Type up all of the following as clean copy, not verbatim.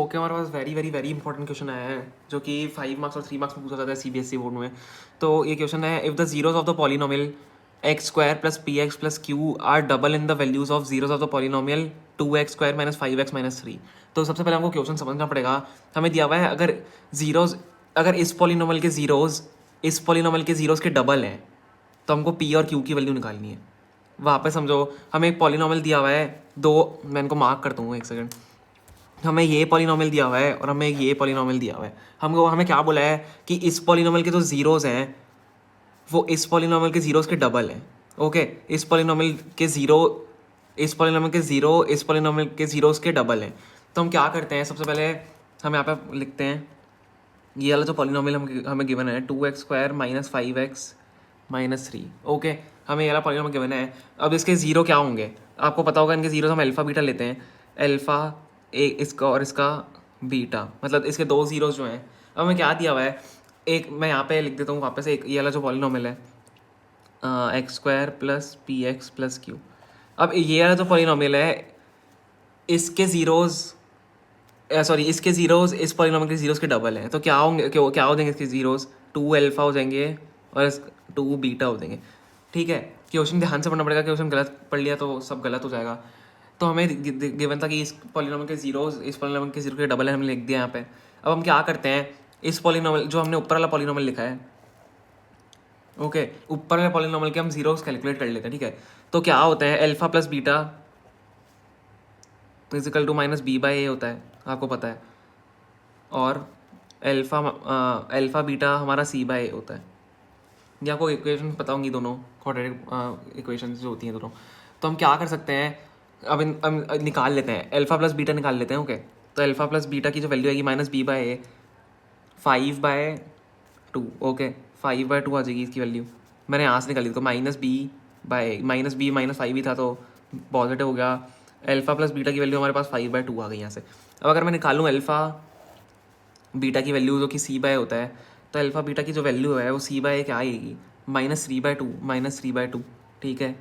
Okay, हमारे पास very very very important question आया है जो कि 5 मार्क्स और 3 मार्क्स में पूछा जाता है सीबीएसई बोर्ड में। तो ये क्वेश्चन है, if the zeros of the polynomial x square plus P x plus Q R double in the values of zeros of the polynomial 2x² minus 5x minus 3। तो सबसे पहले हमको क्वेश्चन समझना पड़ेगा। हमें दिया हुआ है अगर इस पॉलिनोमियल के जीरोज इस पॉलिनोमियल के जीरोज के डबल हैं तो हमको पी और क्यू की वैल्यू निकालनी है। वहाँ पे समझो हमें एक पॉलिनोमियल दिया हुआ है दो, मैं इनको मार्क करता हूँ एक सेकंड। हमें ये पॉलिनोमियल दिया हुआ है और हमें ये पॉलिनोमियल दिया हुआ है। हमें क्या बोला है कि इस पॉलिनोमियल के जो जीरोज हैं वो इस पॉलिनोमियल के जीरोज के डबल हैं। ओके, इस पॉलिनोमियल के जीरोज के डबल हैं। तो हम क्या करते हैं, सबसे पहले हम यहाँ पे लिखते हैं ये वाला जो पॉलिनोमियल हमें गिवन है 2x² minus 5x minus 3। Okay, हमें ये वाला पॉलिनोमियल गिवन है। अब इसके जीरो क्या होंगे आपको पता होगा। इनके जीरो हम अल्फ़ा बीटा लेते हैं, अल्फ़ा इसका और इसका बीटा, मतलब इसके दो जीरोज जो हैं। अब हमें क्या दिया हुआ है, एक मैं यहाँ पे लिख देता हूँ वापस एक ये वाला जो पॉलिनोमियल है x² plus P x plus Q. अब ये वाला जो पॉलिनोमियल है इसके जीरोज इसके जीरोज इस पॉलिनोमियल के जीरोज के डबल हैं। तो क्या होंगे, क्या हो जाएंगे इसके जीरोज, 2 अल्फ़ा हो जाएंगे और 2 बीटा हो जाएंगे। ठीक है, क्वेश्चन ध्यान से पढ़ना पड़ेगा, क्वेश्चन गलत पढ़ लिया तो सब गलत हो जाएगा। तो हमें गिवन था कि इस पॉलिनोमियल के जीरोज इस पॉलिनोमियल के जीरो के डबल है, हमने लिख दिया यहाँ पे। अब हम क्या करते हैं, इस पॉलिनोमियल जो हमने ऊपर वाला पॉलिनोमियल लिखा है, ओके, ऊपर वाले पॉलिनोमियल के हम जीरोज कैलकुलेट कर लेते हैं। ठीक है, तो क्या होता है, alpha plus beta equal to minus B by A होता है, आपको पता है। और अल्फा बीटा हमारा सी बाई ए होता है। ये आपको इक्वेशन पता होंगी दोनों, क्वाड्रेटिक इक्वेशन जो होती हैं दोनों। तो हम क्या कर सकते हैं, अब निकाल लेते हैं, अल्फा प्लस बीटा निकाल लेते हैं। ओके, तो अल्फा प्लस बीटा की जो वैल्यू आएगी minus B by A 5/2। Okay, 5/2 आ जाएगी इसकी वैल्यू। मैंने यहाँ से निकाली तो माइनस बी माइनस 5 ही था तो पॉजिटिव हो गया। अल्फा प्लस बीटा की वैल्यू हमारे पास 5/2 आ गई यहाँ से। अब अगर मैं निकालूँ अल्फा बीटा की वैल्यू जो कि सी बाय होता है, तो अल्फा बीटा की जो वैल्यू है वो सी बाय क्या आएगी, -3/2। ठीक है,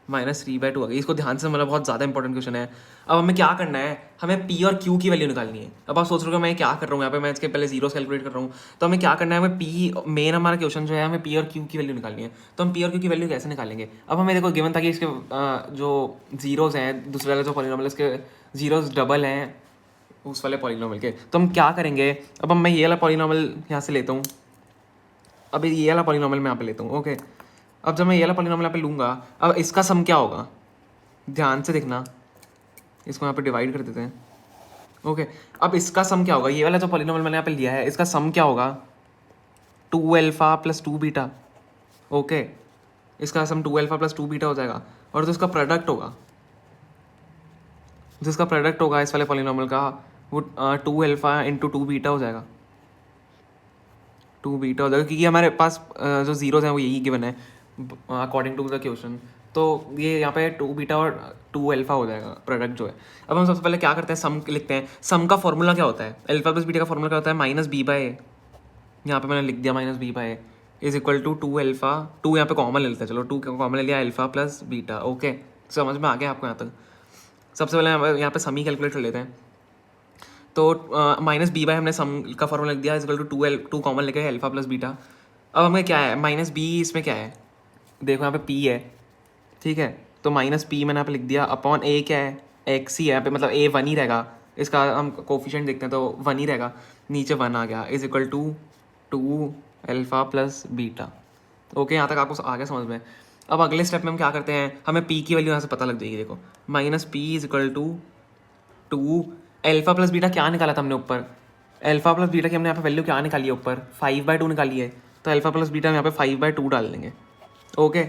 -3/2 आ गई। इसको ध्यान से, मतलब बहुत ज़्यादा इंपॉर्टेंट क्वेश्चन है। अब हमें क्या करना है, हमें पी और क्यू की वैल्यू निकालनी है। अब आप सोच रहे हो मैं क्या कर रहा हूँ यहाँ पे, मैं इसके पहले जीरोस कैलकुलेट कर रहा हूँ। तो हमें क्या करना है, हमें पी, मेन हमारा क्वेश्चन जो है हमें पी और क्यू की वैल्यू निकालनी है। तो हम पी और क्यू की वैल्यू कैसे निकालेंगे। अब हमें देखो गिवन था कि इसके जो जीरोस हैं, दूसरे वाले जो पॉलिनोमियल इसके जीरोस डबल हैं उस वाले पॉलिनोमियल के। तो हम क्या करेंगे, अब मैं ये वाला पॉलिनोमियल यहाँ से लेता हूँ, अब ये वाला पॉलिनोमियल मैं यहाँ पे लेता हूँ। ओके, अब जब मैं ये वाला पॉलिनोमियल यहाँ पे लूँगा, अब इसका सम क्या होगा, ध्यान से देखना, इसको यहाँ पे डिवाइड कर देते हैं। ओके, अब इसका सम क्या होगा, ये वाला जो पॉलिनोमियल मैंने यहाँ पे लिया है इसका सम क्या होगा, 2 अल्फ़ा प्लस 2 बीटा। ओके, इसका सम 2 अल्फ़ा प्लस 2 बीटा हो जाएगा। और जो इसका प्रोडक्ट होगा, जिसका प्रोडक्ट होगा इस वाले पॉलिनोमियल का, वो 2 अल्फ़ा इंटू 2 बीटा हो जाएगा। 2 बीटा हो जाएगा क्योंकि हमारे पास जो जीरोज हैं वो यही गिवन है अकॉर्डिंग टू द क्वेश्चन। तो ये यहाँ पे 2 बीटा और 2 अल्फ़ा हो जाएगा प्रोडक्ट जो है। अब हम सबसे पहले क्या करते हैं, सम लिखते हैं। सम का फॉर्मूला क्या होता है, अल्फ़ा प्लस बीटा का फॉर्मूला क्या होता है, माइनस बी बाई ए। यहाँ पे मैंने लिख दिया minus B by A is equal to 2 alpha, 2 यहाँ पे कॉमन ले लेते हैं, चलो 2 कॉमन ले लिया, अल्फ़ा प्लस बीटा। ओके, समझ में आ गया आपको यहाँ तक। सबसे पहले यहाँ पे सम ही कैलकुलेट कर लेते हैं। तो माइनस बी बाई हमने सम का फॉर्मूला लिख दिया, इजकल टू 2 कॉमन लेके अल्फा प्लस बीटा। अब हमें क्या है, माइनस बी, इसमें क्या है, देखो यहाँ पे पी है। ठीक है, तो माइनस पी मैंने यहाँ पे लिख दिया अपॉन ए क्या है, एक्स ही है यहाँ पे, मतलब ए 1 ही रहेगा। इसका हम कोफिशिएंट देखते हैं तो 1 ही रहेगा, नीचे 1 आ गया, is equal to 2 alpha plus beta. Okay, यहाँ तक आपको आ गया समझ में। अब अगले स्टेप में हम क्या करते हैं, हमें पी की वैल्यू यहाँ से पता लग जाएगी। देखो minus P is equal to 2 alpha plus beta क्या निकाला था हमने ऊपर, अल्फ़ा प्लस बीटा की हमने यहाँ पे वैल्यू क्या निकाली है ऊपर, 5/2 निकाली है। तो अल्फ़ा प्लस बीटा हम यहाँ पे 5/2 डाल देंगे। ओके,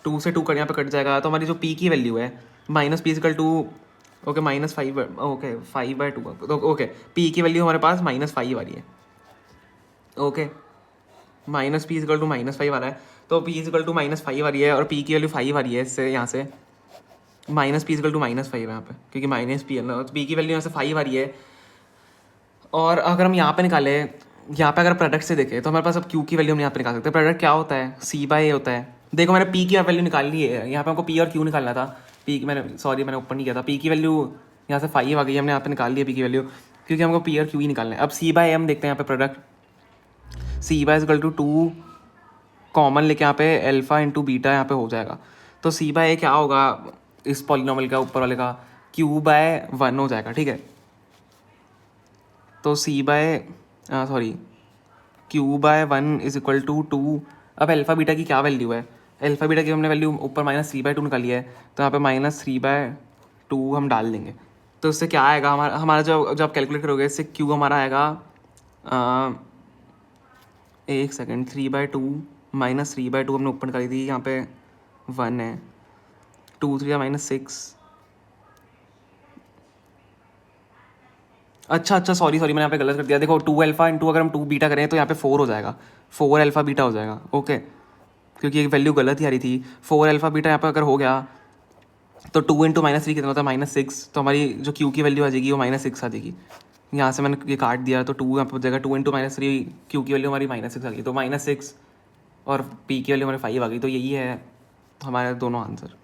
2 से 2 कट यहाँ पे कट जाएगा, तो हमारी जो पी की वैल्यू है minus P is equal to, okay minus 5, okay 5/2। तो ओके, पी की वैल्यू हमारे पास -5 आ रही है। Okay, minus P is equal to -5 आ रहा है, तो पी इजकल टू -5 आ रही है और पी की वैल्यू 5 आ रही है। इससे यहाँ से माइनस पी इजकल टू -5 है यहाँ पे, क्योंकि माइनस पी है ना, तो पी की वैल्यू यहाँ से 5 आ रही है। और अगर हम यहाँ पे निकाले, यहाँ पे अगर प्रोडक्ट से देखें तो हमारे पास अब क्यू की वैल्यू हम यहाँ पे निकाल सकते हैं। प्रोडक्ट क्या होता है, सी बाई ए होता है। देखो मैंने पी की वैल्यू निकाल ली है, यहाँ पे हमको पी और क्यू निकालना था। मैंने ऊपर नहीं किया था, पी की वैल्यू यहाँ से 5 आ गई, हमने यहाँ पे निकाल लिया पी की वैल्यू। क्योंकि हमको पी और क्यू ही निकालना है। अब सी बाय एम देखते हैं यहाँ पे product, C by is equal to 2 common लेके यहाँ पे अल्फा इंटू बीटा यहाँ पे हो जाएगा। तो सी बाय ए क्या होगा इस पॉलिनॉमियल का ऊपर वाले का, क्यू बाय 1 हो जाएगा, ठीक है। तो C by sorry Q by 1 is equal to 2। अब अल्फा बीटा की क्या वैल्यू है, अल्फा बीटा की हमने वैल्यू ऊपर -3/2 निकाली है, तो यहाँ पे -3/2 हम डाल देंगे। तो इससे क्या आएगा हमारा हमारा जो आप कैलकुलेट करोगे इससे क्यू हमारा आएगा एक सेकेंड 3/2 -3/2 हमने ऊपर निकाली थी, यहाँ पे 1 है, 2 3 -6। अच्छा सॉरी मैंने यहाँ पे गलत कर दिया। देखो 2 अल्फा इंटू अगर हम 2 बीटा करें तो यहाँ पे 4 हो जाएगा, 4 अल्फा बीटा हो जाएगा, ओके। क्योंकि एक वैल्यू गलत ही आ रही थी। 4 अल्फा बीटा यहाँ पे अगर हो गया तो 2 इंटू -3 कितना होता है -6। तो हमारी जो क्यू की वैल्यू आ जाएगी वो -6 आ जाएगी। यहाँ से मैंने ये काट दिया तो 2 यहाँ पे हो जाएगा, 2 इंटू -3 क्यू की वैल्यू हमारी -6 आ गई, तो -6 और पी की वैल्यू हमारी 5 आ गई। तो यही है हमारे दोनों आंसर।